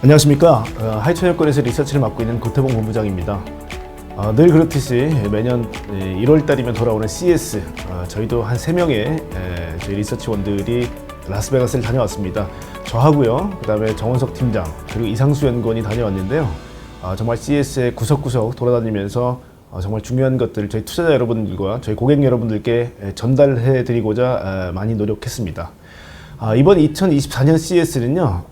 안녕하십니까. 하이천여권에서 리서치를 맡고 있는 고태봉 본부장입니다. 늘 그렇듯이 매년 1월달이면 돌아오는 CES, 저희도 한 3명의 저희 리서치원들이 라스베가스를 다녀왔습니다. 저하고요, 그 다음에 정원석 팀장, 그리고 이상수 연구원이 다녀왔는데요. 정말 CES의 구석구석 돌아다니면서 정말 중요한 것들을 저희 투자자 여러분들과 저희 고객 여러분들께 전달해 드리고자 많이 노력했습니다. 이번 2024년 CES는요,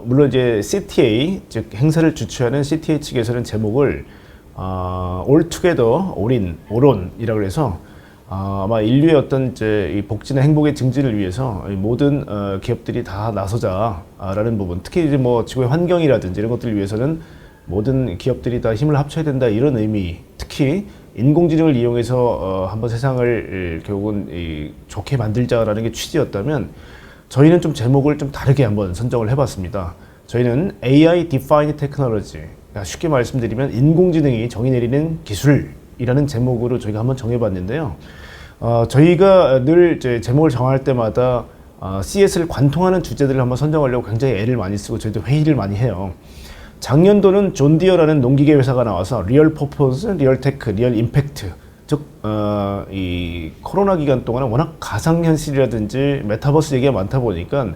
물론 이제 CTA, 즉 행사를 주최하는 CTA 측에서는 제목을 All Together, All In, All On이라고 해서 아마 인류의 어떤 이제 이 복지나 행복의 증진을 위해서 모든 기업들이 다 나서자라는 부분, 특히 이제 뭐 지구의 환경이라든지 이런 것들을 위해서는 모든 기업들이 다 힘을 합쳐야 된다, 이런 의미, 특히 인공지능을 이용해서 한번 세상을 결국은 좋게 만들자라는 게 취지였다면, 저희는 좀 제목을 좀 다르게 한번 선정을 해봤습니다. 저희는 AI Defined Technology, 쉽게 말씀드리면 인공지능이 정의 내리는 기술이라는 제목으로 저희가 한번 정해봤는데요. 저희가 늘 이제 제목을 정할 때마다 CES를 관통하는 주제들을 한번 선정하려고 굉장히 애를 많이 쓰고 저희도 회의를 많이 해요. 작년도는 존 디어라는 농기계 회사가 나와서 리얼 퍼포스, 리얼 테크, 리얼 임팩트, 즉 이 코로나 기간 동안에 워낙 가상현실이라든지 메타버스 얘기가 많다 보니까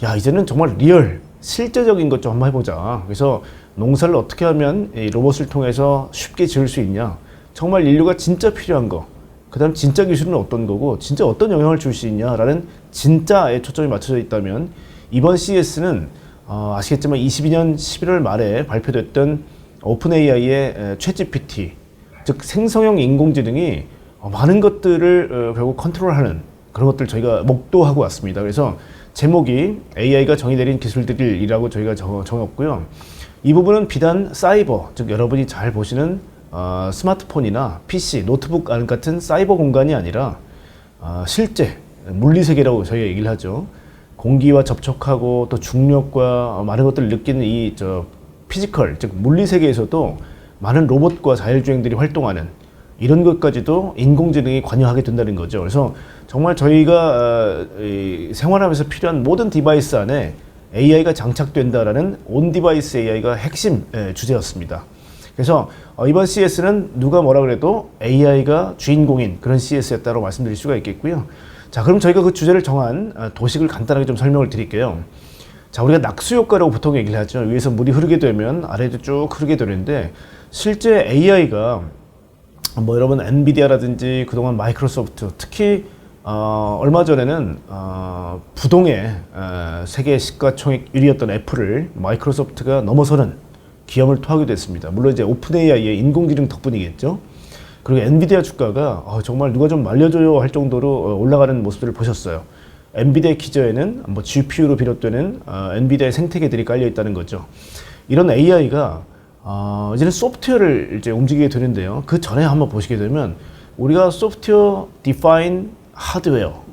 야, 이제는 정말 리얼, 실제적인 것 좀 한번 해보자. 그래서 농사를 어떻게 하면 이 로봇을 통해서 쉽게 지을 수 있냐, 정말 인류가 진짜 필요한 거, 그 다음 진짜 기술은 어떤 거고 진짜 어떤 영향을 줄 수 있냐라는 진짜에 초점이 맞춰져 있다면, 이번 CES는 아시겠지만 22년 11월 말에 발표됐던 오픈 AI의 챗GPT, 즉 생성형 인공지능이 많은 것들을 결국 컨트롤하는 그런 것들 저희가 목도하고 왔습니다. 그래서 제목이 AI가 정의 내린 기술들이라고 저희가 정했고요. 이 부분은 비단 사이버, 즉 여러분이 잘 보시는 스마트폰이나 PC, 노트북 같은 사이버 공간이 아니라 실제 물리세계라고 저희가 얘기를 하죠. 공기와 접촉하고 또 중력과 많은 것들을 느끼는 이 피지컬, 즉 물리세계에서도 많은 로봇과 자율주행들이 활동하는 이런 것까지도 인공지능이 관여하게 된다는 거죠. 그래서 정말 저희가 생활하면서 필요한 모든 디바이스 안에 AI가 장착된다라는 온 디바이스 AI가 핵심 주제였습니다. 그래서 이번 CES는 누가 뭐라 그래도 AI가 주인공인 그런 CES였다고 말씀드릴 수가 있겠고요. 자, 그럼 저희가 그 주제를 정한 도식을 간단하게 좀 설명을 드릴게요. 자, 우리가 낙수 효과라고 보통 얘기를 하죠. 위에서 물이 흐르게 되면 아래도 쭉 흐르게 되는데, 실제 AI가 뭐 여러분 엔비디아라든지 그동안 마이크로소프트, 특히 얼마 전에는 부동의 세계 시가총액 1위였던 애플을 마이크로소프트가 넘어서는 기염을 토하게 됐습니다. 물론 이제 오픈 AI의 인공지능 덕분이겠죠. 그리고 엔비디아 주가가 정말 누가 좀 말려줘요 할 정도로 올라가는 모습들을 보셨어요. 엔비디아 기저에는 뭐 GPU로 비롯되는 엔비디아의 생태계들이 깔려 있다는 거죠. 이런 AI가 이제는 소프트웨어를 이제 움직이게 되는데요. 그 전에 한번 보시게 되면 우리가 소프트웨어 디파인 하드웨어,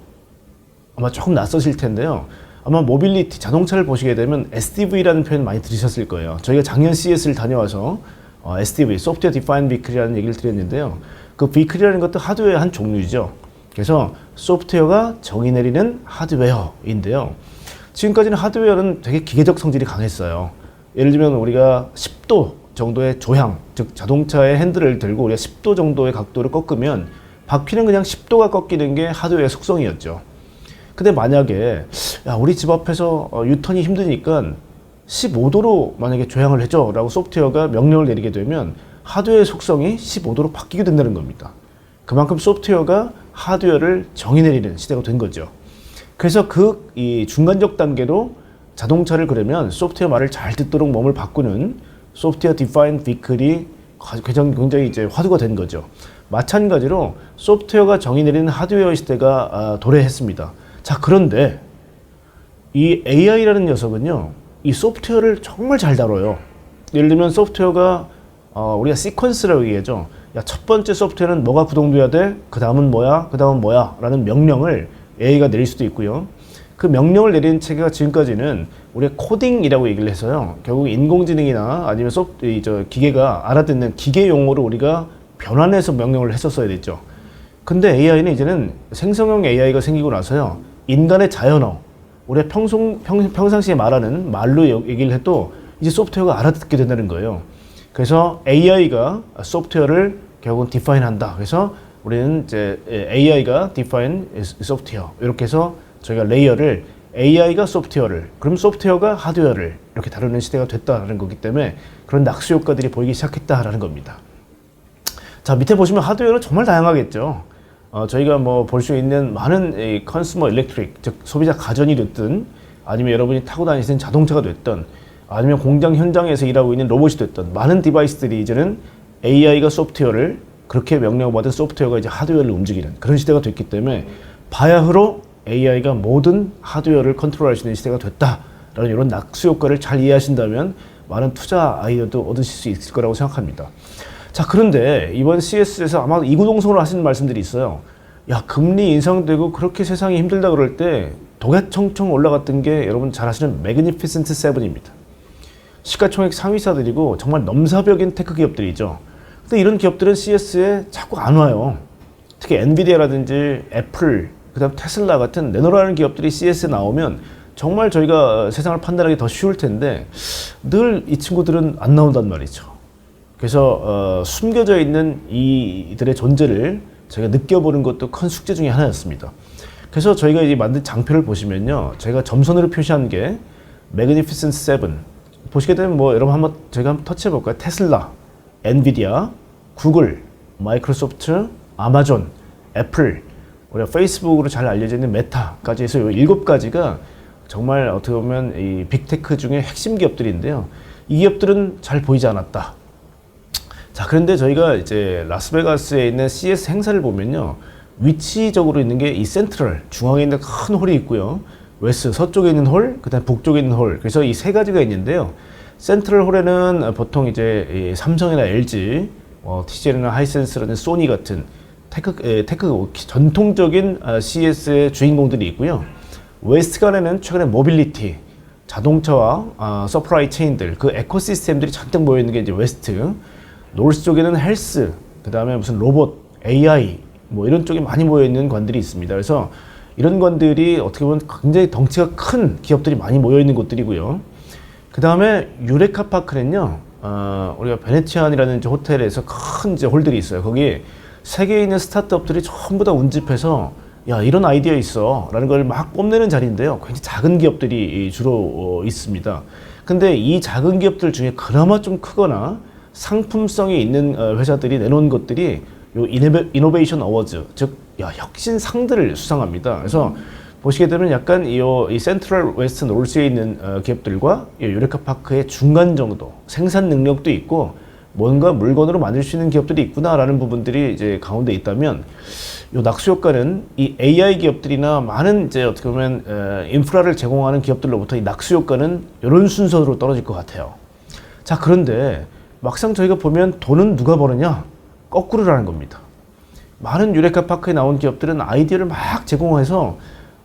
아마 조금 낯서실 텐데요. 아마 모빌리티, 자동차를 보시게 되면 SDV라는 표현 많이 들으셨을 거예요. 저희가 작년 CES를 다녀와서 SDV, 소프트웨어 디파인 비클이라는 얘기를 드렸는데요. 그 비클이라는 것도 하드웨어의 한 종류이죠. 그래서 소프트웨어가 정의 내리는 하드웨어인데요. 지금까지는 하드웨어는 되게 기계적 성질이 강했어요. 예를 들면 우리가 10도 정도의 조향, 즉 자동차의 핸들을 들고 우리가 10도 정도의 각도를 꺾으면 바퀴는 그냥 10도가 꺾이는 게 하드웨어의 속성이었죠. 근데 만약에 우리 집 앞에서 유턴이 힘드니까 15도로 만약에 조향을 해줘 라고 소프트웨어가 명령을 내리게 되면 하드웨어의 속성이 15도로 바뀌게 된다는 겁니다. 그만큼 소프트웨어가 하드웨어를 정의 내리는 시대가 된 거죠. 그래서 이 중간적 단계로 자동차를 그러면 소프트웨어 말을 잘 듣도록 몸을 바꾸는 소프트웨어 디파인 비클이 굉장히 이제 화두가 된 거죠. 마찬가지로 소프트웨어가 정의 내리는 하드웨어 시대가 도래했습니다. 자, 그런데 이 AI라는 녀석은요, 이 소프트웨어를 정말 잘 다뤄요. 예를 들면 소프트웨어가 우리가 시퀀스라고 얘기하죠. 야, 첫 번째 소프트웨어는 뭐가 구동돼야 돼? 그 다음은 뭐야? 그 다음은 뭐야? 라는 명령을 AI가 내릴 수도 있고요. 그 명령을 내리는 체계가 지금까지는 우리가 코딩이라고 얘기를 해서요. 결국 인공지능이나 아니면 기계가 알아듣는 기계 용어로 우리가 변환해서 명령을 했었어야 됐죠. 근데 AI는 이제는 생성형 AI가 생기고 나서요. 인간의 자연어, 우리가 평상시에 말하는 말로 얘기를 해도 이제 소프트웨어가 알아듣게 된다는 거예요. 그래서 AI가 소프트웨어를 결국은 디파인한다. 그래서 우리는 이제 AI가 define 소프트웨어 이렇게 해서 저희가 레이어를 AI가 소프트웨어를 그럼 소프트웨어가 하드웨어를 이렇게 다루는 시대가 됐다라는 거기 때문에 그런 낙수 효과들이 보이기 시작했다라는 겁니다. 자, 밑에 보시면 하드웨어는 정말 다양하겠죠. 저희가 뭐 볼 수 있는 많은 컨슈머 일렉트릭, 즉 소비자 가전이 됐든 아니면 여러분이 타고 다니시는 자동차가 됐든 아니면 공장 현장에서 일하고 있는 로봇이 됐든 많은 디바이스들이 이제는 AI가 소프트웨어를 그렇게 명령을 받은 소프트웨어가 이제 하드웨어를 움직이는 그런 시대가 됐기 때문에 바야흐로 AI가 모든 하드웨어를 컨트롤할 수 있는 시대가 됐다라는 이런 낙수 효과를 잘 이해하신다면 많은 투자 아이디어도 얻으실 수 있을 거라고 생각합니다. 자, 그런데 이번 CES에서 아마 이구동성으로 하시는 말씀들이 있어요. 야, 금리 인상되고 그렇게 세상이 힘들다 그럴 때 도개청청 올라갔던 게 여러분 잘 아시는 매그니피센트 세븐입니다. 시가총액 상위사들이고 정말 넘사벽인 테크 기업들이죠. 근데 이런 기업들은 CES에 자꾸 안 와요. 특히 엔비디아라든지 애플, 그다음 테슬라 같은 내노라는 기업들이 CES에 나오면 정말 저희가 세상을 판단하기 더 쉬울 텐데 늘 이 친구들은 안 나온단 말이죠. 그래서 숨겨져 있는 이들의 존재를 저희가 느껴보는 것도 큰 숙제 중에 하나였습니다. 그래서 저희가 이제 만든 장표를 보시면요, 제가 점선으로 표시한 게 매그니피센트 세븐 보시게 되면 뭐 여러분 한번 저희가 한번 터치해 볼까요? 테슬라, 엔비디아, 구글, 마이크로소프트, 아마존, 애플, 우리가 페이스북으로 잘 알려져 있는 메타까지 해서 이 7가지가 정말 어떻게 보면 이 빅테크 중에 핵심 기업들인데요. 이 기업들은 잘 보이지 않았다. 자, 그런데 저희가 이제 라스베가스에 있는 CES 행사를 보면요, 위치적으로 있는 게 이 센트럴, 중앙에 있는 큰 홀이 있고요. 웨스트, 서쪽에 있는 홀, 그 다음 북쪽에 있는 홀. 그래서 이 3가지가 있는데요. 센트럴 홀에는 보통 이제 삼성이나 LG, TCL이나 하이센스라는 소니 같은 테크 전통적인 CES의 주인공들이 있고요. 웨스트 간에는 최근에 모빌리티, 자동차와 서프라이 체인들, 그 에코시스템들이 잔뜩 모여 있는 게 이제 웨스트. 노스 쪽에는 헬스, 그 다음에 무슨 로봇, AI, 뭐 이런 쪽에 많이 모여 있는 관들이 있습니다. 그래서 이런 관들이 어떻게 보면 굉장히 덩치가 큰 기업들이 많이 모여 있는 곳들이고요. 그 다음에 유레카 파크는요, 우리가 베네치안이라는 이제 호텔에서 큰 이제 홀들이 있어요. 거기 세계에 있는 스타트업들이 전부 다 운집해서 야, 이런 아이디어 있어 라는 걸 막 뽐내는 자리인데요. 굉장히 작은 기업들이 주로 있습니다. 근데 이 작은 기업들 중에 그나마 좀 크거나 상품성이 있는 회사들이 내놓은 것들이 요 이노베이션 어워즈, 즉 혁신 상들을 수상합니다. 그래서 보시게 되면 약간 이 센트럴 웨스트 노스에 있는 기업들과 이 유레카 파크의 중간 정도 생산 능력도 있고 뭔가 물건으로 만들 수 있는 기업들이 있구나라는 부분들이 이제 가운데 있다면, 이 낙수 효과는 이 AI 기업들이나 많은 이제 어떻게 보면 인프라를 제공하는 기업들로부터 이 낙수 효과는 이런 순서로 떨어질 것 같아요. 자, 그런데 막상 저희가 보면 돈은 누가 버느냐? 거꾸로라는 겁니다. 많은 유레카 파크에 나온 기업들은 아이디어를 막 제공해서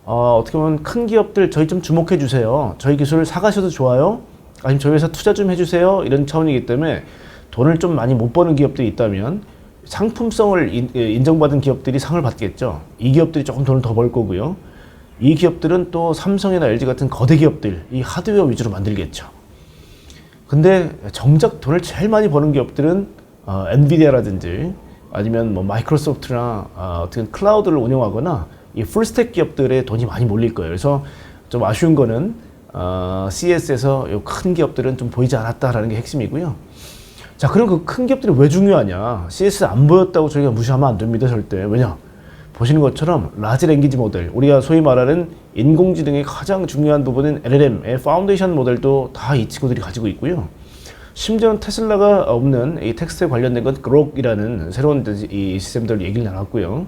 어떻게 보면 큰 기업들 저희 좀 주목해 주세요. 저희 기술을 사가셔도 좋아요. 아니면 저희 회사 투자 좀 해주세요. 이런 차원이기 때문에 돈을 좀 많이 못 버는 기업들이 있다면 상품성을 인정받은 기업들이 상을 받겠죠. 이 기업들이 조금 돈을 더 벌 거고요. 이 기업들은 또 삼성이나 LG 같은 거대 기업들, 이 하드웨어 위주로 만들겠죠. 근데 정작 돈을 제일 많이 버는 기업들은 엔비디아라든지 아니면 뭐 마이크로소프트나 어떤 클라우드를 운영하거나 이 풀스택 기업들에 돈이 많이 몰릴 거예요. 그래서 좀 아쉬운 거는 CES에서 이 큰 기업들은 좀 보이지 않았다라는 게 핵심이고요. 자, 그럼 그 큰 기업들이 왜 중요하냐? CES 안 보였다고 저희가 무시하면 안 됩니다, 절대. 왜냐? 보시는 것처럼 라지 랭귀지 모델, 우리가 소위 말하는 인공지능의 가장 중요한 부분인 LLM의 파운데이션 모델도 다 이 친구들이 가지고 있고요. 심지어는 테슬라가 없는 이 텍스트에 관련된 건 그록이라는 새로운 이 시스템들 얘기를 나눴고요.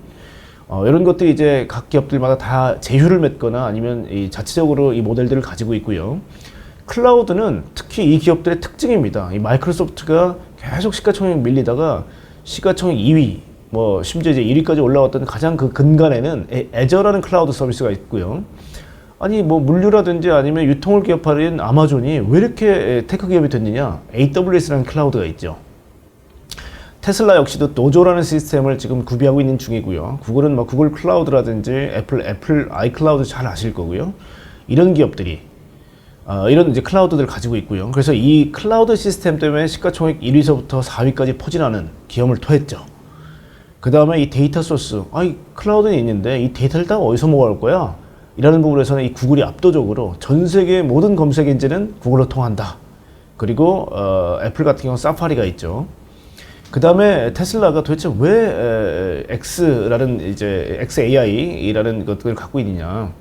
이런 것들이 이제 각 기업들마다 다 제휴를 맺거나 아니면 이 자체적으로 이 모델들을 가지고 있고요. 클라우드는 특히 이 기업들의 특징입니다. 이 마이크로소프트가 계속 시가총액 밀리다가 시가총액 2위, 뭐 심지어 이제 1위까지 올라왔던 가장 그 근간에는 애저라는 클라우드 서비스가 있고요. 아니 뭐 물류라든지 아니면 유통을 기업화한 아마존이 왜 이렇게 테크 기업이 됐느냐? AWS라는 클라우드가 있죠. 테슬라 역시도 노조라는 시스템을 지금 구비하고 있는 중이고요. 구글은 뭐 구글 클라우드라든지 애플 아이클라우드 잘 아실 거고요. 이런 기업들이 이런 이제 클라우드들을 가지고 있고요. 그래서 이 클라우드 시스템 때문에 시가총액 1위서부터 4위까지 포진하는 기염을 토했죠. 그 다음에 이 데이터 소스, 이 클라우드는 있는데 이 데이터를 다 어디서 모아올 거야? 이라는 부분에서는 이 구글이 압도적으로 전 세계의 모든 검색 엔진은 구글로 통한다. 그리고 애플 같은 경우는 사파리가 있죠. 그 다음에 테슬라가 도대체 왜 X라는 이제 XAI라는 것들을 갖고 있느냐?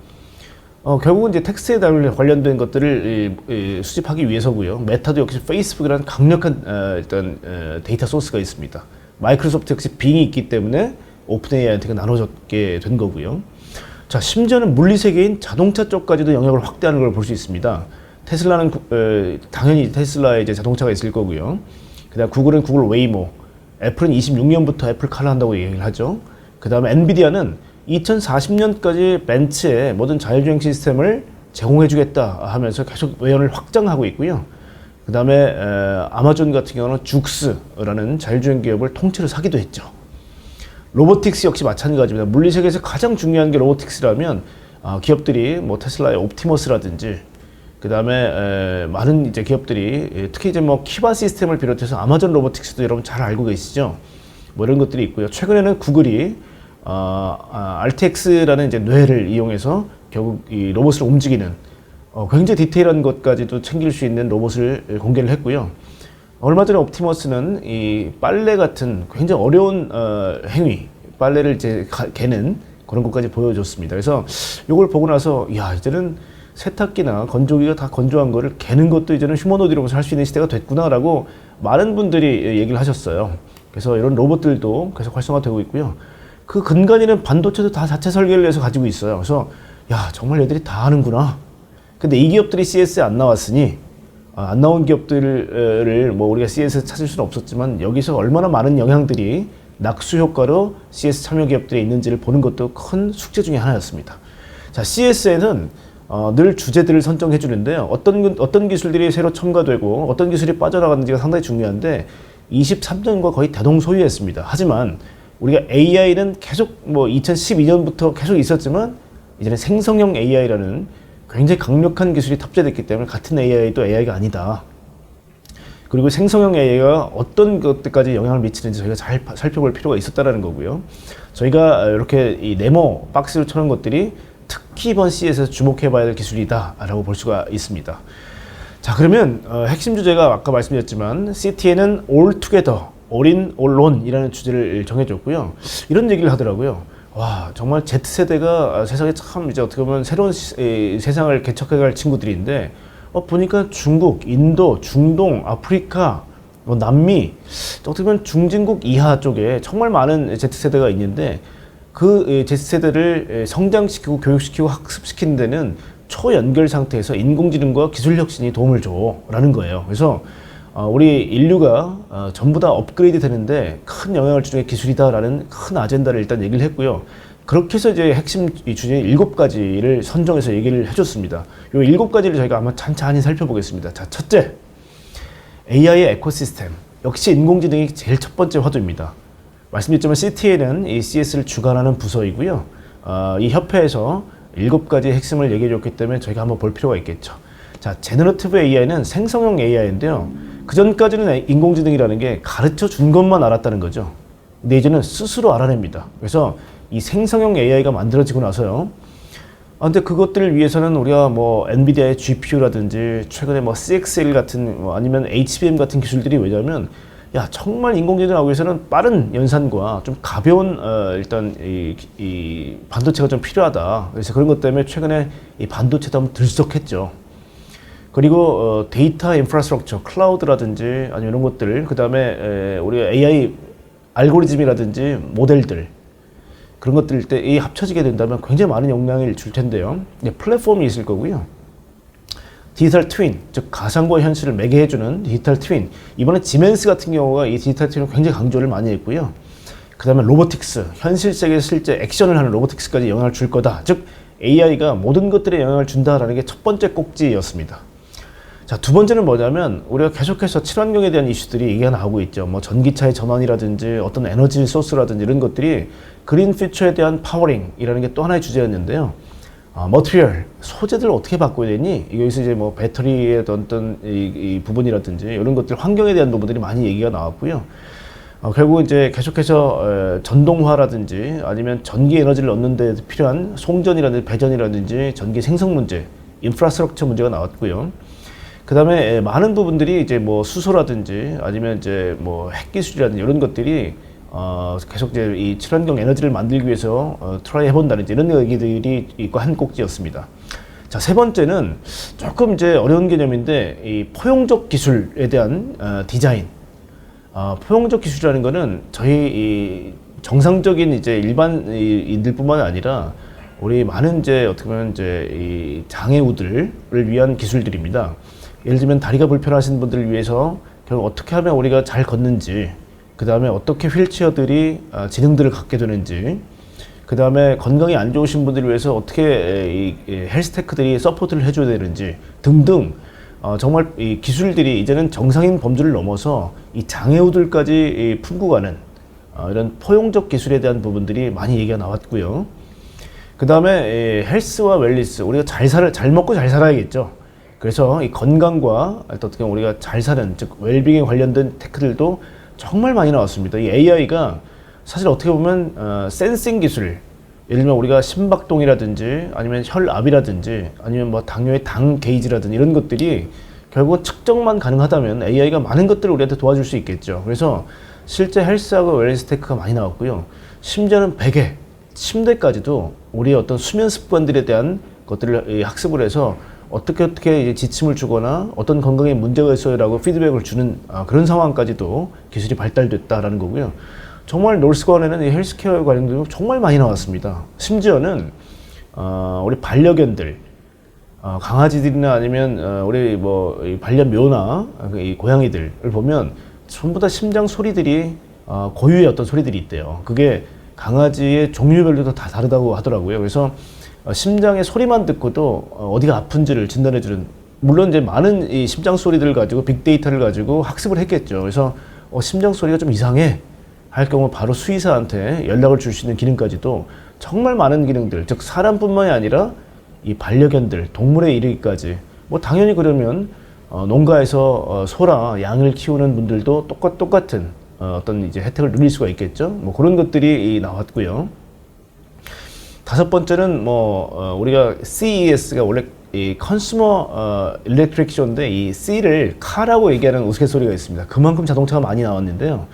결국은 이제 텍스트에 관련된 것들을 수집하기 위해서고요. 메타도 역시 페이스북이라는 강력한 일단 데이터 소스가 있습니다. 마이크로소프트 역시 빙이 있기 때문에 오픈 AI한테 나눠줬게 된 거고요. 자, 심지어는 물리 세계인 자동차 쪽까지도 영역을 확대하는 걸 볼 수 있습니다. 테슬라는 당연히 테슬라의 이제 자동차가 있을 거고요. 그다음 구글은 구글 웨이모, 애플은 26년부터 애플 카를 한다고 얘기를 하죠. 그다음에 엔비디아는 2040년까지 벤츠의 모든 자율주행 시스템을 제공해주겠다 하면서 계속 외연을 확장하고 있고요. 그 다음에 아마존 같은 경우는 죽스라는 자율주행 기업을 통째로 사기도 했죠. 로보틱스 역시 마찬가지입니다. 물리세계에서 가장 중요한 게 로보틱스라면 기업들이 뭐 테슬라의 옵티머스라든지 그 다음에 많은 이제 기업들이 특히 이제 뭐 키바 시스템을 비롯해서 아마존 로보틱스도 여러분 잘 알고 계시죠? 뭐 이런 것들이 있고요. 최근에는 구글이 RTX라는 이제 뇌를 이용해서 결국 이 로봇을 움직이는 굉장히 디테일한 것까지도 챙길 수 있는 로봇을 공개를 했고요. 얼마 전에 옵티머스는 이 빨래 같은 굉장히 어려운 행위, 빨래를 이제 개는 그런 것까지 보여줬습니다. 그래서 이걸 보고 나서 야, 이제는 세탁기나 건조기가 다 건조한 거를 개는 것도 이제는 휴머노드 로봇을 할 수 있는 시대가 됐구나라고 많은 분들이 얘기를 하셨어요. 그래서 이런 로봇들도 계속 활성화되고 있고요. 그 근간에는 반도체도 다 자체 설계를 해서 가지고 있어요. 그래서 야, 정말 얘들이 다 하는구나. 근데 이 기업들이 CS에 안 나왔으니 안 나온 기업들을 뭐 우리가 CS에서 찾을 수는 없었지만 여기서 얼마나 많은 영향들이 낙수 효과로 CS 참여 기업들에 있는지를 보는 것도 큰 숙제 중에 하나였습니다. 자, CS에는 늘 주제들을 선정해 주는데요. 어떤 기술들이 새로 첨가되고 어떤 기술이 빠져나가는지가 상당히 중요한데 23년과 거의 대동소이했습니다. 하지만 우리가 AI는 계속 뭐 2012년부터 계속 있었지만 이제는 생성형 AI라는 굉장히 강력한 기술이 탑재됐기 때문에 같은 AI도 AI가 아니다. 그리고 생성형 AI가 어떤 것들까지 영향을 미치는지 저희가 잘 살펴볼 필요가 있었다는 거고요. 저희가 이렇게 이 네모 박스로 쳐놓은 것들이 특히 이번 CES에서 주목해봐야 될 기술이다 라고 볼 수가 있습니다. 자, 그러면 핵심 주제가 아까 말씀드렸지만 CTA는 All Together, All in, All on 이라는 주제를 정해줬고요. 이런 얘기를 하더라고요. 와, 정말 Z세대가 세상에 참 이제 어떻게 보면 새로운 세상을 개척해갈 친구들인데 보니까 중국, 인도, 중동, 아프리카, 뭐 남미, 어떻게 보면 중진국 이하 쪽에 정말 많은 Z세대가 있는데 그 Z세대를 성장시키고 교육시키고 학습시키는 데는 초연결 상태에서 인공지능과 기술 혁신이 도움을 줘 라는 거예요. 그래서 우리 인류가 전부 다 업그레이드 되는데 큰 영향을 주는 게 기술이다라는 큰 아젠다를 일단 얘기를 했고요. 그렇게 해서 이제 핵심 주제 7가지를 선정해서 얘기를 해줬습니다. 이 7가지를 저희가 아마 찬찬히 살펴보겠습니다. 자, 첫째, AI의 에코시스템. 역시 인공지능이 제일 첫 번째 화두입니다. 말씀드렸지만 CTA는 이 CS를 주관하는 부서이고요. 이 협회에서 7가지 핵심을 얘기해 줬기 때문에 저희가 한번 볼 필요가 있겠죠. 자, 제너러티브 AI는 생성형 AI인데요. 그 전까지는 인공지능이라는 게 가르쳐 준 것만 알았다는 거죠. 근데 이제는 스스로 알아냅니다. 그래서 이 생성형 AI가 만들어지고 나서요. 근데 그것들을 위해서는 우리가 뭐 엔비디아의 GPU라든지 최근에 뭐 CXL 같은 아니면 HBM 같은 기술들이 왜냐면 야, 정말 인공지능 하기 위해서는 빠른 연산과 좀 가벼운 일단 이 반도체가 좀 필요하다. 그래서 그런 것 때문에 최근에 이 반도체도 한번 들썩했죠. 그리고 데이터 인프라스트럭처, 클라우드라든지 아니면 이런 것들, 그 다음에 우리가 AI 알고리즘이라든지 모델들 그런 것들 때 이 합쳐지게 된다면 굉장히 많은 영향을 줄 텐데요. 플랫폼이 있을 거고요. 디지털 트윈, 즉 가상과 현실을 매개해주는 디지털 트윈. 이번에 지멘스 같은 경우가 이 디지털 트윈을 굉장히 강조를 많이 했고요. 그 다음에 로보틱스, 현실 세계에서 실제 액션을 하는 로보틱스까지 영향을 줄 거다. 즉 AI가 모든 것들에 영향을 준다라는 게 첫 번째 꼭지였습니다. 자, 두 번째는 뭐냐면 우리가 계속해서 친환경에 대한 이슈들이 얘기가 나오고 있죠. 뭐 전기차의 전환이라든지 어떤 에너지 소스라든지 이런 것들이 그린 퓨처에 대한 파워링이라는 게 또 하나의 주제였는데요. 머티리얼, 소재들을 어떻게 바꿔야 되니? 여기서 이제 뭐 배터리의 어떤 이 부분이라든지 이런 것들, 환경에 대한 부분들이 많이 얘기가 나왔고요. 결국 이제 계속해서 전동화라든지 아니면 전기 에너지를 얻는 데 필요한 송전이라든지 배전이라든지 전기 생성 문제, 인프라스트럭처 문제가 나왔고요. 그 다음에 많은 부분들이 이제 뭐 수소라든지 아니면 이제 뭐 핵기술이라든지 이런 것들이 계속 이제 이 친환경 에너지를 만들기 위해서 트라이 해본다든지 이런 얘기들이 있고 한 꼭지였습니다. 자, 세 번째는 조금 이제 어려운 개념인데 이 포용적 기술에 대한 디자인. 포용적 기술이라는 거는 저희 이 정상적인 이제 일반인들뿐만 아니라 우리 많은 이제 어떻게 보면 이제 이 장애우들을 위한 기술들입니다. 예를 들면 다리가 불편하신 분들을 위해서 결국 어떻게 하면 우리가 잘 걷는지, 그 다음에 어떻게 휠체어들이 지능들을 갖게 되는지, 그 다음에 건강이 안 좋으신 분들을 위해서 어떻게 이 헬스테크들이 서포트를 해줘야 되는지 등등, 정말 이 기술들이 이제는 정상인 범주를 넘어서 이 장애우들까지 품고 가는 이런 포용적 기술에 대한 부분들이 많이 얘기가 나왔고요. 그 다음에 헬스와 웰니스, 우리가 잘 먹고 잘 살아야겠죠. 그래서 이 건강과 어떻게 보면 우리가 잘 사는, 즉 웰빙에 관련된 테크들도 정말 많이 나왔습니다. 이 AI가 사실 어떻게 보면 센싱 기술, 예를 들면 우리가 심박동이라든지 아니면 혈압이라든지 아니면 뭐 당뇨의 당 게이지라든지 이런 것들이 결국은 측정만 가능하다면 AI가 많은 것들을 우리한테 도와줄 수 있겠죠. 그래서 실제 헬스하고 웰니스 테크가 많이 나왔고요. 심지어는 베개, 침대까지도 우리의 어떤 수면 습관들에 대한 것들을 학습을 해서 어떻게 이제 지침을 주거나 어떤 건강에 문제가 있어요라고 피드백을 주는 그런 상황까지도 기술이 발달됐다라는 거고요. 정말 노스관에는 이 헬스케어에 관련된 정말 많이 나왔습니다. 심지어는 우리 반려견들, 강아지들이나 아니면 우리 뭐 반려묘나 이 고양이들을 보면 전부 다 심장 소리들이 고유의 어떤 소리들이 있대요. 그게 강아지의 종류별로도 다 다르다고 하더라고요. 그래서 심장의 소리만 듣고도 어디가 아픈지를 진단해주는, 물론 이제 많은 이 심장 소리들을 가지고 빅데이터를 가지고 학습을 했겠죠. 그래서 심장 소리가 좀 이상해 할 경우 바로 수의사한테 연락을 줄 수 있는 기능까지도 정말 많은 기능들, 즉 사람뿐만이 아니라 이 반려견들, 동물에 이르기까지, 뭐 당연히 그러면 농가에서 소라, 양을 키우는 분들도 똑같은 어떤 이제 혜택을 누릴 수가 있겠죠. 뭐 그런 것들이 나왔고요. 다섯 번째는 우리가 CES가 원래 이 컨슈머 일렉트릭 쇼인데 이 C를 카라고 얘기하는 우스갯소리가 있습니다. 그만큼 자동차가 많이 나왔는데요.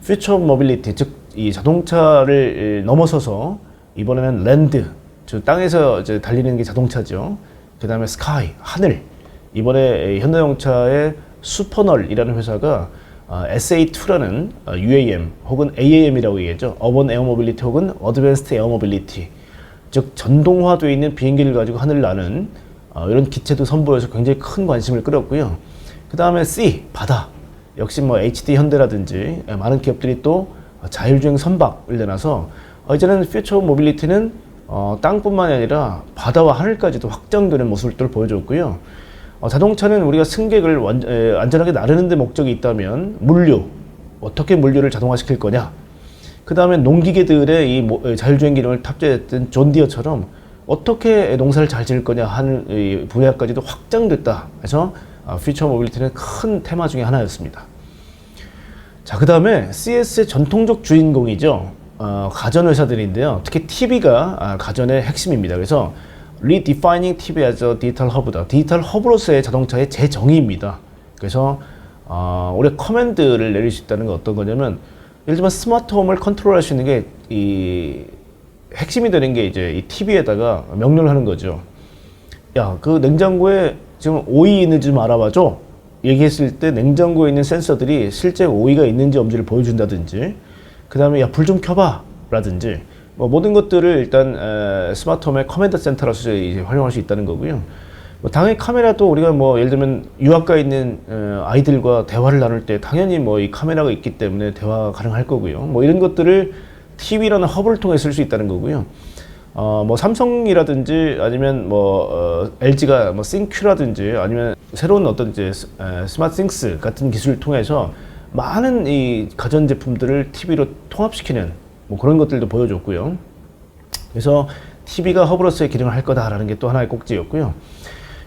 퓨처 모빌리티, 즉 이 자동차를 넘어서서 이번에는 랜드, 즉 땅에서 이제 달리는 게 자동차죠. 그 다음에 스카이, 하늘. 이번에 현대자동차의 슈퍼널이라는 회사가 SA2라는 UAM 혹은 AAM이라고 얘기하죠. 어번 에어 모빌리티 혹은 어드밴스드 에어 모빌리티, 즉 전동화되어 있는 비행기를 가지고 하늘을 나는 이런 기체도 선보여서 굉장히 큰 관심을 끌었고요. 그 다음에 C, 바다. 역시 뭐 HD 현대라든지 많은 기업들이 또 자율주행 선박을 내놔서 이제는 퓨처 모빌리티는 땅뿐만이 아니라 바다와 하늘까지도 확장되는 모습을 보여줬고요. 자동차는 우리가 승객을 안전하게 나르는 데 목적이 있다면 물류, 어떻게 물류를 자동화시킬 거냐. 그 다음에 농기계들의 이 자율주행 기능을 탑재했던 존디어처럼 어떻게 농사를 잘 지을 거냐 하는 분야까지도 확장됐다. 그래서 퓨처 모빌리티는 큰 테마 중에 하나였습니다. 자, 그 다음에 CES의 전통적 주인공이죠. 가전회사들인데요. 특히 TV가 가전의 핵심입니다. 그래서 Redefining TV as a Digital Hub다. 디지털 허브로서의 자동차의 재정의입니다. 그래서 우리가 커맨드를 내릴 수 있다는 건 어떤 거냐면, 예를 들면 스마트홈을 컨트롤할 수 있는 게 이 핵심이 되는 게 이제 이 TV에다가 명령을 하는 거죠. 야, 그 냉장고에 지금 오이 있는지 좀 알아봐줘. 얘기했을 때 냉장고에 있는 센서들이 실제 오이가 있는지 없는지를 보여준다든지, 그 다음에 야, 불 좀 켜봐 라든지, 뭐 모든 것들을 일단 스마트홈의 커맨드 센터로서 이제 활용할 수 있다는 거고요. 뭐 당연히 카메라도 우리가 뭐 예를 들면 유학가에 있는 아이들과 대화를 나눌 때 당연히 뭐 이 카메라가 있기 때문에 대화가 가능할 거고요. 뭐 이런 것들을 TV라는 허브를 통해 쓸 수 있다는 거고요. 뭐 삼성이라든지 아니면 LG가 뭐 싱큐라든지 아니면 새로운 어떤 이제 스마트 싱스 같은 기술을 통해서 많은 이 가전 제품들을 TV로 통합시키는 뭐 그런 것들도 보여줬고요. 그래서 TV가 허브로서의 기능을 할 거다라는 게 또 하나의 꼭지였고요.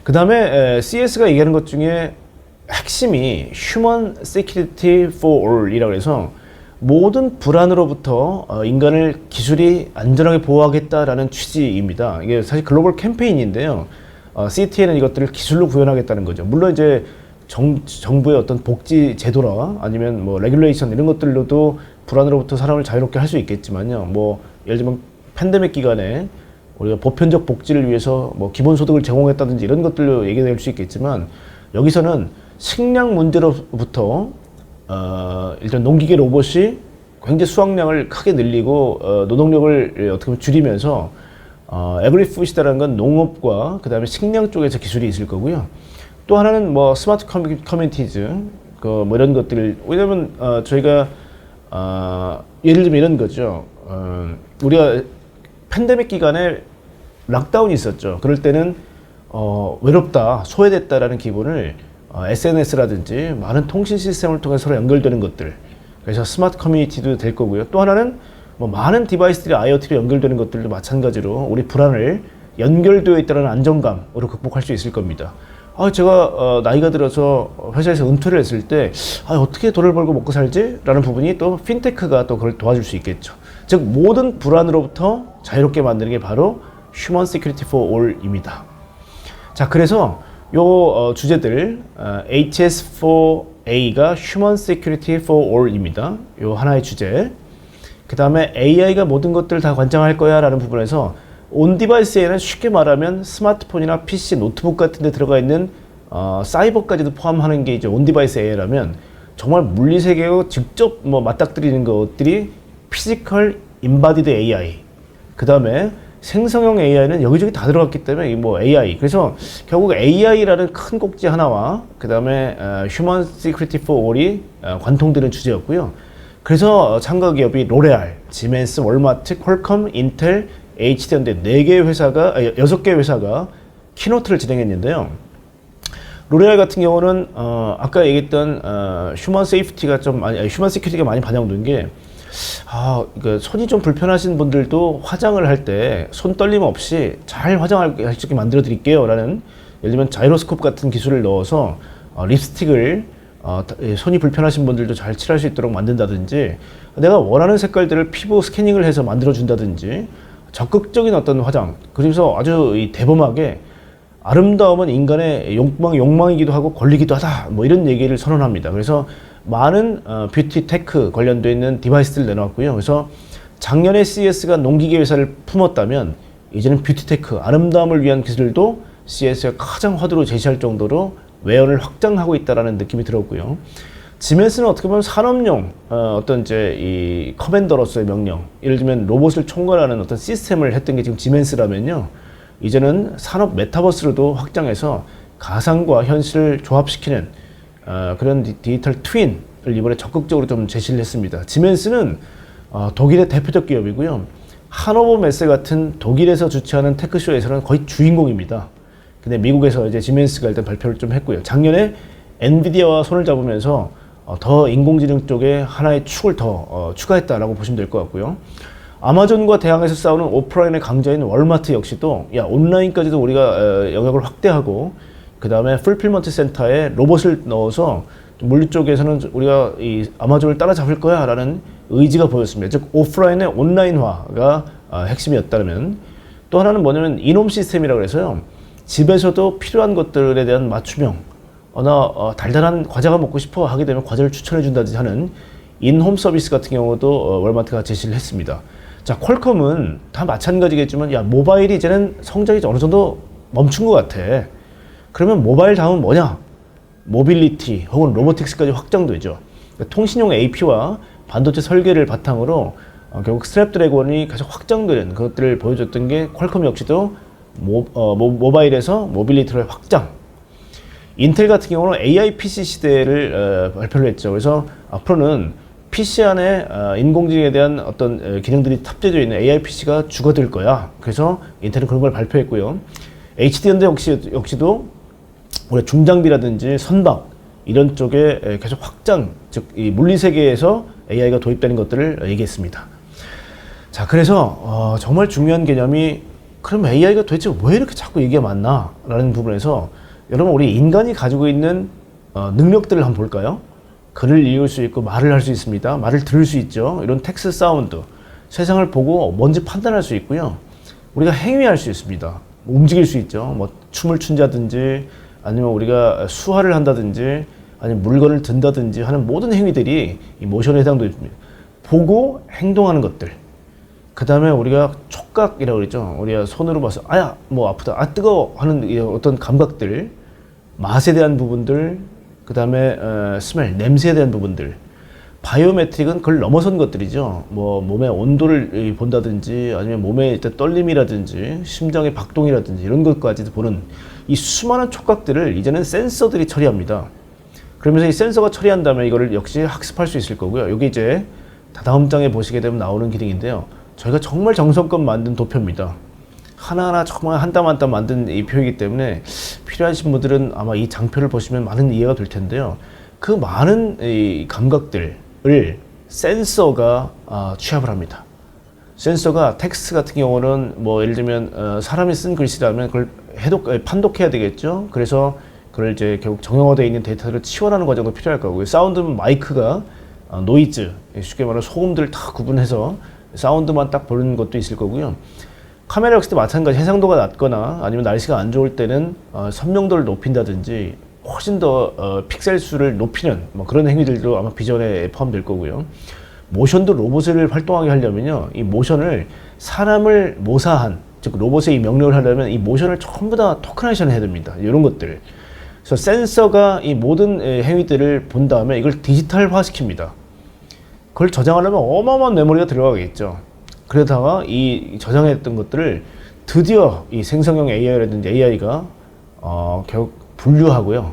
그 다음에 CS가 얘기하는 것 중에 핵심이 Human Security for All이라고 해서 모든 불안으로부터 인간을 기술이 안전하게 보호하겠다라는 취지입니다. 이게 사실 글로벌 캠페인인데요. CTN은 이것들을 기술로 구현하겠다는 거죠. 물론 이제 정부의 어떤 복지 제도나 아니면 뭐 레귤레이션 이런 것들로도 불안으로부터 사람을 자유롭게 할 수 있겠지만요. 뭐 예를 들면 팬데믹 기간에 우리가 보편적 복지를 위해서 뭐 기본소득을 제공했다든지 이런 것들로 얘기될 수 있겠지만 여기서는 식량 문제로부터 일단 농기계 로봇이 굉장히 수확량을 크게 늘리고 노동력을 어떻게 보면 줄이면서 에그리푸시다라는 건 농업과 그 다음에 식량 쪽에서 기술이 있을 거고요. 또 하나는 뭐 스마트 커뮤니티즈 뭐 이런 것들 왜냐면 저희가 예를 들면 이런 거죠. 우리가 팬데믹 기간에 락다운이 있었죠. 그럴 때는 외롭다, 소외됐다라는 기분을 SNS라든지 많은 통신 시스템을 통해 서로 연결되는 것들. 그래서 스마트 커뮤니티도 될 거고요. 또 하나는 뭐 많은 디바이스들이 IoT로 연결되는 것들도 마찬가지로 우리 불안을 연결되어 있다는 안정감으로 극복할 수 있을 겁니다. 제가 나이가 들어서 회사에서 은퇴를 했을 때 어떻게 돈을 벌고 먹고 살지? 라는 부분이 또 핀테크가 또 그걸 도와줄 수 있겠죠. 즉 모든 불안으로부터 자유롭게 만드는 게 바로 Human Security for All입니다. 자, 그래서 요 주제들 HS4A가 Human Security for All입니다. 요 하나의 주제. 그 다음에 AI가 모든 것들을 다 관장할 거야 라는 부분에서 온 디바이스에는 쉽게 말하면 스마트폰이나 PC, 노트북 같은 데 들어가 있는 사이버까지도 포함하는 게 이제 온 디바이스 AI라면 정말 물리 세계와 직접 뭐 맞닥뜨리는 것들이 피지컬 인바디드 AI. 그 다음에 생성형 AI는 여기저기 다 들어갔기 때문에 이 뭐 AI. 그래서 결국 AI라는 큰 꼭지 하나와 그 다음에 Human Security for All이 관통되는 주제였고요. 그래서 참가 기업이 로레알, 지멘스, 월마트, 퀄컴, 인텔, HD현대 4개의 회사가 6개의 회사가 키노트를 진행했는데요. 로레알 같은 경우는 아까 얘기했던 휴먼 세이프티가 휴먼 시큐리티가 많이 반영된 게 그러니까 손이 좀 불편하신 분들도 화장을 할 때 손 떨림 없이 잘 화장할 수 있게 만들어 드릴게요 라는 예를 들면 자이로스코프 같은 기술을 넣어서 립스틱을 손이 불편하신 분들도 잘 칠할 수 있도록 만든다든지 내가 원하는 색깔들을 피부 스캐닝을 해서 만들어 준다든지 적극적인 어떤 화장 그래서 아주 대범하게 아름다움은 인간의 욕망이기도 하고 권리기도 하다 뭐 이런 얘기를 선언합니다. 그래서 많은 뷰티 테크 관련되어 있는 디바이스를 내놓았고요. 그래서 작년에 CES가 농기계 회사를 품었다면 이제는 뷰티 테크 아름다움을 위한 기술도 CES가 가장 화두로 제시할 정도로 외연을 확장하고 있다라는 느낌이 들었고요. 지멘스는 어떻게 보면 산업용 어떤 이제 이 커맨더로서의 명령, 예를 들면 로봇을 총괄하는 어떤 시스템을 했던 게 지금 지멘스라면요, 이제는 산업 메타버스로도 확장해서 가상과 현실을 조합시키는 그런 디지털 트윈을 이번에 적극적으로 좀 제시를 했습니다. 지멘스는 독일의 대표적 기업이고요. 하노버 메세 같은 독일에서 주최하는 테크쇼에서는 거의 주인공입니다. 근데 미국에서 이제 지멘스가 일단 발표를 좀 했고요. 작년에 엔비디아와 손을 잡으면서 더 인공지능 쪽에 하나의 축을 더 추가했다라고 보시면 될 것 같고요. 아마존과 대항해서 싸우는 오프라인의 강자인 월마트 역시도 온라인까지도 우리가 영역을 확대하고 그 다음에 풀필먼트 센터에 로봇을 넣어서 물류 쪽에서는 우리가 이 아마존을 따라잡을 거야 라는 의지가 보였습니다. 즉 오프라인의 온라인화가 핵심이었다면 또 하나는 뭐냐면 인홈 시스템이라고 해서요. 집에서도 필요한 것들에 대한 맞춤형 달달한 과자가 먹고 싶어 하게 되면 과자를 추천해 준다든지 하는 인홈 서비스 같은 경우도 월마트가 제시를 했습니다. 자, 퀄컴은 다 마찬가지겠지만 모바일이 이제는 성장이 어느 정도 멈춘 것 같아. 그러면 모바일 다음은 뭐냐? 모빌리티 혹은 로보틱스까지 확장되죠. 그러니까 통신용 AP와 반도체 설계를 바탕으로 결국 스냅드래곤이 계속 확장되는 그것들을 보여줬던 게 퀄컴 역시도 모바일에서 모빌리티를 확장. 인텔 같은 경우는 AI PC 시대를 발표를 했죠. 그래서 앞으로는 PC 안에 인공지능에 대한 어떤 기능들이 탑재되어 있는 AI PC가 주가 될 거야. 그래서 인텔은 그런 걸 발표했고요. HD현대 역시도 우리 중장비라든지 선박 이런 쪽에 계속 확장, 즉 이 물리 세계에서 AI가 도입되는 것들을 얘기했습니다. 자, 그래서 정말 중요한 개념이 그럼 AI가 도대체 왜 이렇게 자꾸 얘기가 많나? 라는 부분에서 여러분 우리 인간이 가지고 있는 능력들을 한번 볼까요? 글을 읽을 수 있고 말을 할 수 있습니다. 말을 들을 수 있죠. 이런 텍스트 사운드, 세상을 보고 뭔지 판단할 수 있고요. 우리가 행위할 수 있습니다. 움직일 수 있죠. 뭐 춤을 춘다든지 아니면 우리가 수화를 한다든지 아니면 물건을 든다든지 하는 모든 행위들이 이 모션에 해당됩니다. 보고 행동하는 것들. 그 다음에 우리가 촉각이라고 그러죠. 우리가 손으로 봐서 아야 뭐 아프다 아 뜨거워 하는 어떤 감각들, 맛에 대한 부분들, 그 다음에 스멜 냄새에 대한 부분들. 바이오메트릭은 그걸 넘어선 것들이죠. 뭐 몸의 온도를 본다든지 아니면 몸의 떨림이라든지 심장의 박동이라든지 이런 것까지도 보는 이 수많은 촉각들을 이제는 센서들이 처리합니다. 그러면서 이 센서가 처리한 다음에 이거를 역시 학습할 수 있을 거고요. 여기 이제 다음 장에 보시게 되면 나오는 기능인데요. 저희가 정말 정성껏 만든 도표입니다. 하나하나 정말 한 땀 한 땀 만든 이 표이기 때문에 필요하신 분들은 아마 이 장표를 보시면 많은 이해가 될 텐데요. 그 많은 이 감각들을 센서가 취합을 합니다. 센서가 텍스트 같은 경우는 뭐 예를 들면 사람이 쓴 글씨라면 그걸 판독해야 되겠죠. 그래서 그걸 이제 결국 정형화되어 있는 데이터를 치환하는 과정도 필요할 거고요. 사운드는 마이크가 노이즈, 쉽게 말하면 소음들을 다 구분해서 사운드만 딱 보는 것도 있을 거고요. 카메라 역시도 마찬가지 해상도가 낮거나 아니면 날씨가 안 좋을 때는 선명도를 높인다든지 훨씬 더 픽셀 수를 높이는 뭐 그런 행위들도 아마 비전에 포함될 거고요. 모션도 로봇을 활동하게 하려면요, 이 모션을 사람을 모사한, 즉 로봇의 이 명령을 하려면 이 모션을 전부 다 토크나이션 해야 됩니다. 이런 것들. 그래서 센서가 이 모든 행위들을 본 다음에 이걸 디지털화 시킵니다. 그걸 저장하려면 어마어마한 메모리가 들어가겠죠. 그러다가 이 저장했던 것들을 드디어 이 생성형 AI라든지 AI가 결국 분류하고요.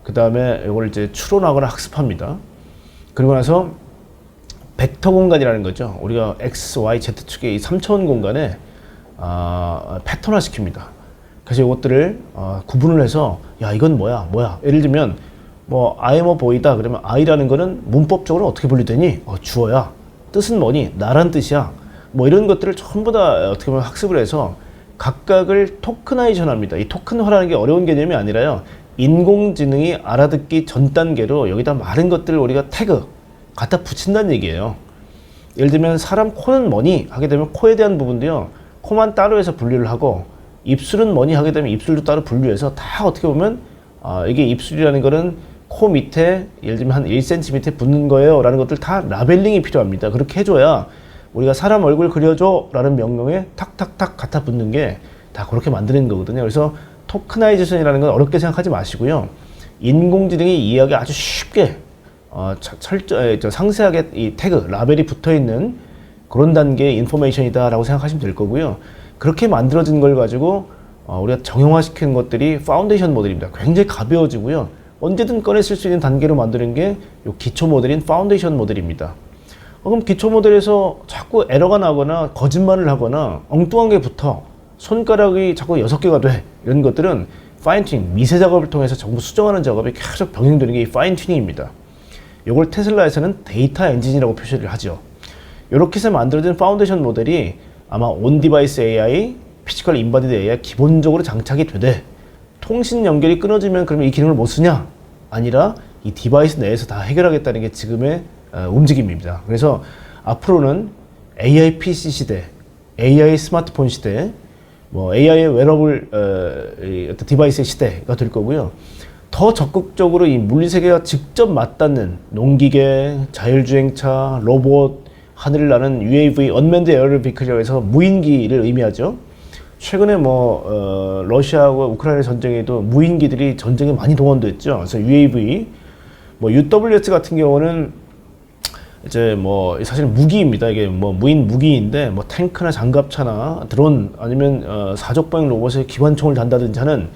그 다음에 이걸 이제 추론하거나 학습합니다. 그리고 나서 벡터 공간이라는 거죠. 우리가 X, Y, Z 축의 이 3차원 공간에 패턴화 시킵니다. 그래서 이것들을 구분을 해서 야 이건 뭐야. 예를 들면 뭐 I am a boy다 그러면 I라는 거는 문법적으로 어떻게 분류되니? 주어야. 뜻은 뭐니? 나란 뜻이야. 뭐 이런 것들을 전부 다 어떻게 보면 학습을 해서 각각을 토크나이션 합니다. 이 토큰화라는 게 어려운 개념이 아니라요. 인공지능이 알아듣기 전 단계로 여기다 많은 것들을 우리가 태그 갖다 붙인다는 얘기예요. 예를 들면 사람 코는 뭐니? 하게 되면 코에 대한 부분도요. 코만 따로 해서 분류를 하고 입술은 뭐니? 하게 되면 입술도 따로 분류해서 다 어떻게 보면 이게 입술이라는 거는 코 밑에 예를 들면 한 1cm 밑에 붙는 거예요 라는 것들 다 라벨링이 필요합니다. 그렇게 해줘야 우리가 사람 얼굴 그려줘 라는 명령에 탁탁탁 갖다 붙는 게 다 그렇게 만드는 거거든요. 그래서 토크나이제이션이라는 건 어렵게 생각하지 마시고요. 인공지능이 이해하기 아주 쉽게 상세하게 이 태그, 라벨이 붙어있는 그런 단계의 인포메이션이다 라고 생각하시면 될 거고요. 그렇게 만들어진 걸 가지고 우리가 정형화시키는 것들이 파운데이션 모델입니다. 굉장히 가벼워지고요. 언제든 꺼내 쓸 수 있는 단계로 만드는 게 요 기초 모델인 파운데이션 모델입니다. 그럼 기초 모델에서 자꾸 에러가 나거나 거짓말을 하거나 엉뚱한 게 붙어 손가락이 자꾸 6개가 돼 이런 것들은 파인 튜닝, 미세 작업을 통해서 전부 수정하는 작업이 계속 병행되는 게 이 파인 튜닝입니다. 이걸 테슬라에서는 데이터 엔진이라고 표시를 하죠. 이렇게 해서 만들어진 파운데이션 모델이 아마 온 디바이스 AI, 피지컬 인바디드 AI 기본적으로 장착이 되되 통신 연결이 끊어지면 그러면 이 기능을 못 쓰냐? 아니라 이 디바이스 내에서 다 해결하겠다는 게 지금의 움직임입니다. 그래서 앞으로는 AI PC 시대, AI 스마트폰 시대, 뭐 AI의 웨어러블 어떤 디바이스의 시대가 될 거고요. 더 적극적으로 이 물리세계와 직접 맞닿는 농기계, 자율주행차, 로봇, 하늘을 나는 UAV, 언맨드 에어리얼 비클이라고 해서 무인기를 의미하죠. 최근에 뭐 러시아와 우크라이나 전쟁에도 무인기들이 전쟁에 많이 동원됐죠. 그래서 UAV, 뭐 UWS 같은 경우는 이제 뭐 사실 무기입니다. 이게 뭐 무인 무기인데 뭐 탱크나 장갑차나 드론 아니면 사족보행 로봇에 기관총을 단다든지 하는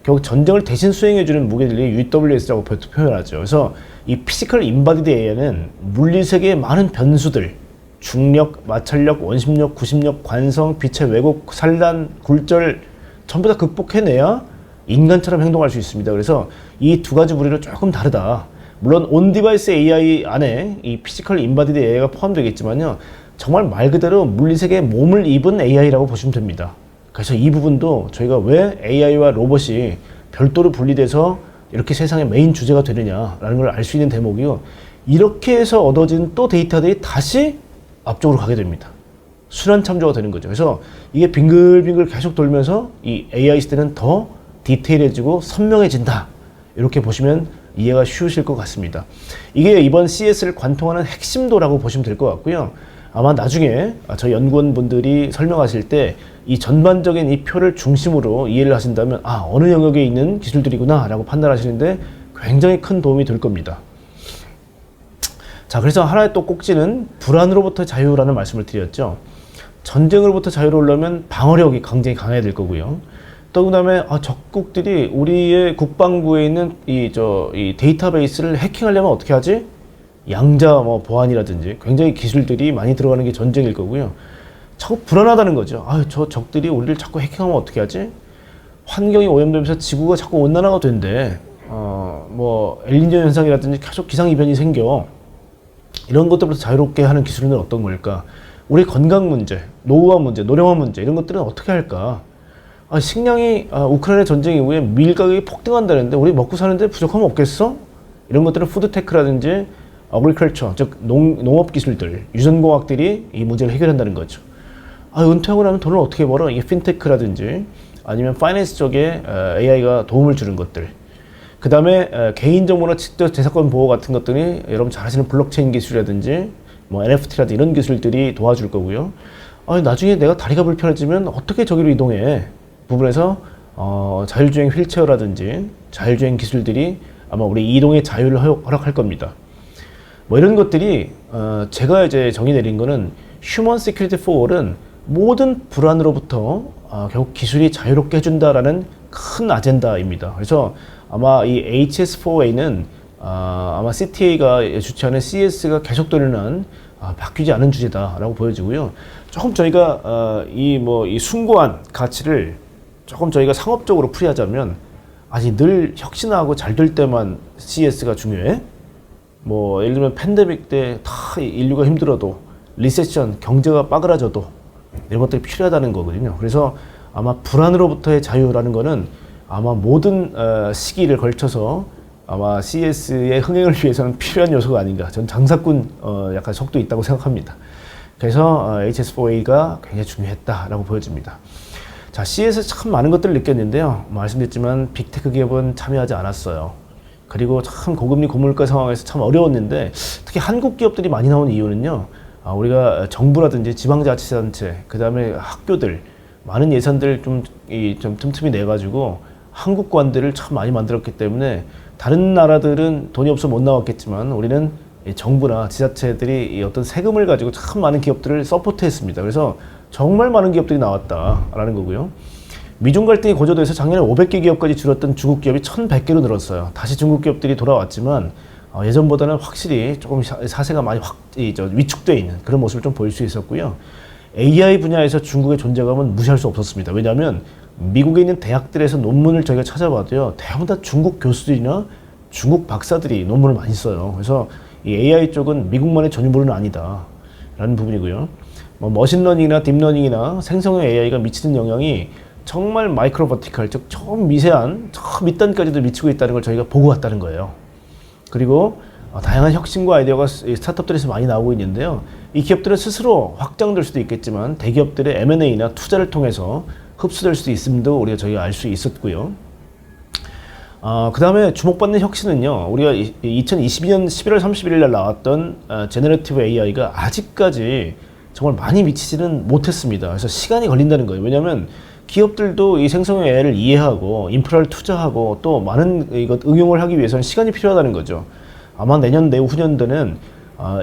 결국 전쟁을 대신 수행해주는 무기들이 UWS라고 표현하죠. 그래서 이 피지컬 인바디드 AI는 물리세계의 많은 변수들, 중력, 마찰력, 원심력, 구심력, 관성, 빛의 왜곡, 산란, 굴절 전부 다 극복해내야 인간처럼 행동할 수 있습니다. 그래서 이 두 가지 부류는 조금 다르다. 물론 온 디바이스 AI 안에 이 피지컬 인바디드 AI가 포함되겠지만요. 정말 말 그대로 물리세계에 몸을 입은 AI라고 보시면 됩니다. 그래서 이 부분도 저희가 왜 AI와 로봇이 별도로 분리돼서 이렇게 세상의 메인 주제가 되느냐라는 걸 알 수 있는 대목이요. 이렇게 해서 얻어진 또 데이터들이 다시 앞쪽으로 가게 됩니다. 순환 참조가 되는 거죠. 그래서 이게 빙글빙글 계속 돌면서 이 AI 시대는 더 디테일해지고 선명해진다. 이렇게 보시면 이해가 쉬우실 것 같습니다. 이게 이번 CES를 관통하는 핵심도라고 보시면 될 것 같고요. 아마 나중에 저희 연구원분들이 설명하실 때 이 전반적인 이 표를 중심으로 이해를 하신다면 어느 영역에 있는 기술들이구나 라고 판단하시는데 굉장히 큰 도움이 될 겁니다. 자, 그래서 하나의 또 꼭지는 불안으로부터 자유라는 말씀을 드렸죠. 전쟁으로부터 자유로우려면 방어력이 굉장히 강해야 될 거고요. 또 그다음에 적국들이 우리의 국방부에 있는 이 데이터베이스를 해킹하려면 어떻게 하지? 양자 보안이라든지 굉장히 기술들이 많이 들어가는 게 전쟁일 거고요. 자꾸 불안하다는 거죠. 저 적들이 우리를 자꾸 해킹하면 어떻게 하지? 환경이 오염되면서 지구가 자꾸 온난화가 된대. 엘니뇨 현상이라든지 계속 기상 이변이 생겨. 이런 것들부터 자유롭게 하는 기술은 어떤 걸까? 우리 건강 문제, 노후화 문제, 노령화 문제 이런 것들은 어떻게 할까? 식량이 우크라이나 전쟁 이후에 밀 가격이 폭등한다는데 우리 먹고 사는데 부족함은 없겠어? 이런 것들은 푸드테크라든지 어그리컬처, 즉 농업 기술들, 유전공학들이 이 문제를 해결한다는 거죠. 은퇴하고 나면 돈을 어떻게 벌어? 이게 핀테크라든지 아니면 파이낸스 쪽에 AI가 도움을 주는 것들. 그 다음에 개인정보나 저작권 보호 같은 것들이 여러분 잘 아시는 블록체인 기술이라든지 NFT라든지 이런 기술들이 도와줄 거고요. 나중에 내가 다리가 불편해지면 어떻게 저기로 이동해? 부분에서 자율주행 휠체어라든지 자율주행 기술들이 아마 우리 이동의 자유를 허락할 겁니다. 이런 것들이 제가 이제 정의 내린 거는 휴먼 시큐리티 포 올은 모든 불안으로부터 결국 기술이 자유롭게 해준다라는 큰 아젠다입니다. 그래서 아마 이 HS4A는 아마 CTA가 주최하는 CES가 계속 돌리는 바뀌지 않은 주제다라고 보여지고요. 조금 저희가 이 숭고한 가치를 조금 저희가 상업적으로 풀이하자면 늘 혁신하고 잘 될 때만 CES가 중요해? 예를 들면 팬데믹 때 다 인류가 힘들어도 리세션, 경제가 빠그라져도 이런 것들이 필요하다는 거거든요. 그래서 아마 불안으로부터의 자유라는 거는 아마 모든 시기를 걸쳐서 아마 CES의 흥행을 위해서는 필요한 요소가 아닌가. 전 장사꾼 약간 속도 있다고 생각합니다. 그래서 HS4A가 굉장히 중요했다라고 보여집니다. 자, CES에서 참 많은 것들을 느꼈는데요. 말씀드렸지만 빅테크 기업은 참여하지 않았어요. 그리고 참 고금리 고물가 상황에서 참 어려웠는데 특히 한국 기업들이 많이 나온 이유는요. 우리가 정부라든지 지방자치단체, 그 다음에 학교들 많은 예산들 좀 틈틈이 내가지고 한국관들을 참 많이 만들었기 때문에 다른 나라들은 돈이 없어 못 나왔겠지만 우리는 정부나 지자체들이 어떤 세금을 가지고 참 많은 기업들을 서포트했습니다. 그래서 정말 많은 기업들이 나왔다라는 거고요. 미중 갈등이 고조돼서 작년에 500개 기업까지 줄었던 중국 기업이 1,100개로 늘었어요. 다시 중국 기업들이 돌아왔지만 예전보다는 확실히 조금 사세가 많이 위축되어 있는 그런 모습을 좀 보일 수 있었고요. AI 분야에서 중국의 존재감은 무시할 수 없었습니다. 왜냐하면 미국에 있는 대학들에서 논문을 저희가 찾아봐도요. 대부분 다 중국 교수들이나 중국 박사들이 논문을 많이 써요. 그래서 이 AI 쪽은 미국만의 전유물은 아니다 라는 부분이고요. 머신러닝이나 딥러닝이나 생성형 AI가 미치는 영향이 정말 마이크로 버티컬, 즉 처음 미세한 저 밑단까지도 미치고 있다는 걸 저희가 보고 왔다는 거예요. 그리고 다양한 혁신과 아이디어가 스타트업들에서 많이 나오고 있는데요. 이 기업들은 스스로 확장될 수도 있겠지만 대기업들의 M&A나 투자를 통해서 흡수될 수도 있음도 저희가 알 수 있었고요. 그 다음에 주목받는 혁신은요. 우리가 2022년 11월 31일 날 나왔던 제너레티브 AI가 아직까지 정말 많이 미치지는 못했습니다. 그래서 시간이 걸린다는 거예요. 왜냐하면 기업들도 이 생성형 AI를 이해하고 인프라를 투자하고 또 많은 응용을 하기 위해서는 시간이 필요하다는 거죠. 아마 내년 내후년도는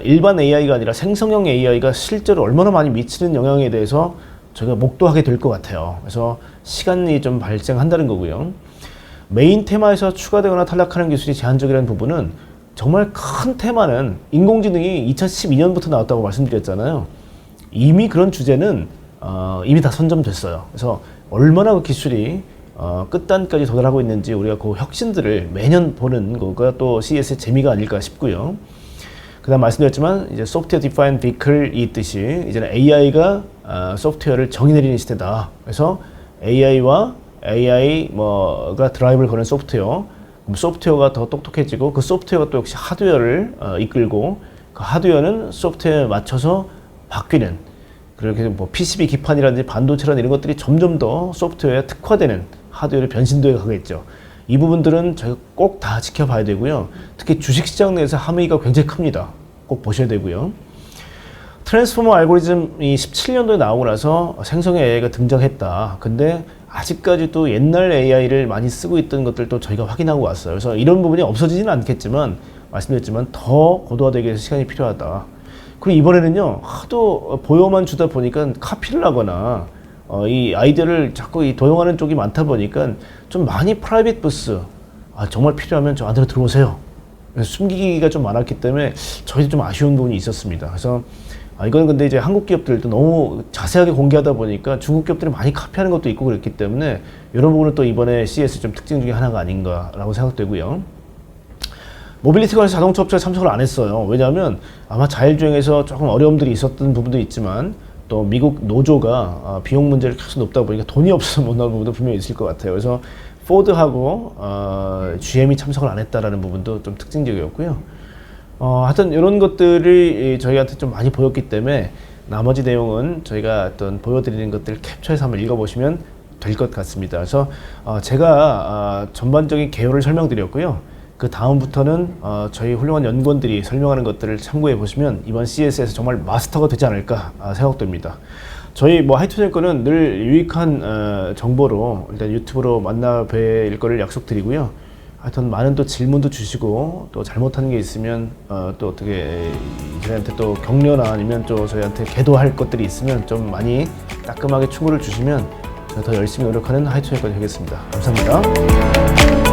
일반 AI가 아니라 생성형 AI가 실제로 얼마나 많이 미치는 영향에 대해서 저희가 목도하게 될 것 같아요. 그래서 시간이 좀 발생한다는 거고요. 메인 테마에서 추가되거나 탈락하는 기술이 제한적이라는 부분은 정말 큰 테마는 인공지능이 2012년부터 나왔다고 말씀드렸잖아요. 이미 그런 주제는 이미 다 선점됐어요. 그래서 얼마나 그 기술이 끝단까지 도달하고 있는지 우리가 그 혁신들을 매년 보는 거가 또 CES의 재미가 아닐까 싶고요. 그 다음 말씀드렸지만 이제 소프트웨어 디파인 비클이 있듯이 이제는 AI가 소프트웨어를 정의 내리는 시대다. 그래서 AI와 AI 뭐가 드라이브를 거는 소프트웨어, 그럼 소프트웨어가 더 똑똑해지고 그 소프트웨어가 또 역시 하드웨어를 이끌고 그 하드웨어는 소프트웨어에 맞춰서 바뀌는, 그렇게 뭐 PCB 기판이라든지 반도체라는 이런 것들이 점점 더 소프트웨어에 특화되는 하드웨어를 변신도에 가겠죠. 이 부분들은 저희가 꼭 다 지켜봐야 되고요. 특히 주식시장 내에서 함의가 굉장히 큽니다. 꼭 보셔야 되고요. 트랜스포머 알고리즘이 17년도에 나오고 나서 생성의 AI가 등장했다. 근데 아직까지도 옛날 AI를 많이 쓰고 있던 것들도 저희가 확인하고 왔어요. 그래서 이런 부분이 없어지지는 않겠지만, 말씀드렸지만 더 고도화되기 위해서 시간이 필요하다. 그리고 이번에는요, 하도 보여만 주다 보니까 카피를 하거나 이 아이디어를 자꾸 도용하는 쪽이 많다 보니까 좀 많이 프라이빗 부스, 정말 필요하면 저 안으로 들어오세요. 숨기기가 좀 많았기 때문에 저희도 좀 아쉬운 부분이 있었습니다. 그래서 이건 근데 이제 한국 기업들도 너무 자세하게 공개하다 보니까 중국 기업들이 많이 카피하는 것도 있고 그랬기 때문에 이런 부분은 또 이번에 CES 좀 특징 중에 하나가 아닌가라고 생각되고요. 모빌리티 관련 자동차 업체가 참석을 안 했어요. 왜냐하면 아마 자율주행에서 조금 어려움들이 있었던 부분도 있지만 또 미국 노조가 비용 문제를 계속 높다 보니까 돈이 없어서 못 나온 부분도 분명히 있을 것 같아요. 그래서 포드하고 GM이 참석을 안 했다라는 부분도 좀 특징적이었고요. 하여튼 이런 것들이 저희한테 좀 많이 보였기 때문에 나머지 내용은 저희가 어떤 보여드리는 것들을 캡처해서 한번 읽어보시면 될 것 같습니다. 그래서 제가 전반적인 개요를 설명드렸고요. 그 다음부터는 저희 훌륭한 연구원들이 설명하는 것들을 참고해 보시면 이번 CES에서 정말 마스터가 되지 않을까 생각됩니다. 저희 하이투자일 거는 늘 유익한 정보로 일단 유튜브로 만나 뵐 거를 약속드리고요. 하여튼 많은 또 질문도 주시고 또 잘못한 게 있으면 또 어떻게 저희한테 또 격려나 아니면 또 저희한테 계도할 것들이 있으면 좀 많이 따끔하게 충고를 주시면 제가 더 열심히 노력하는 하이투자일 거 되겠습니다. 감사합니다.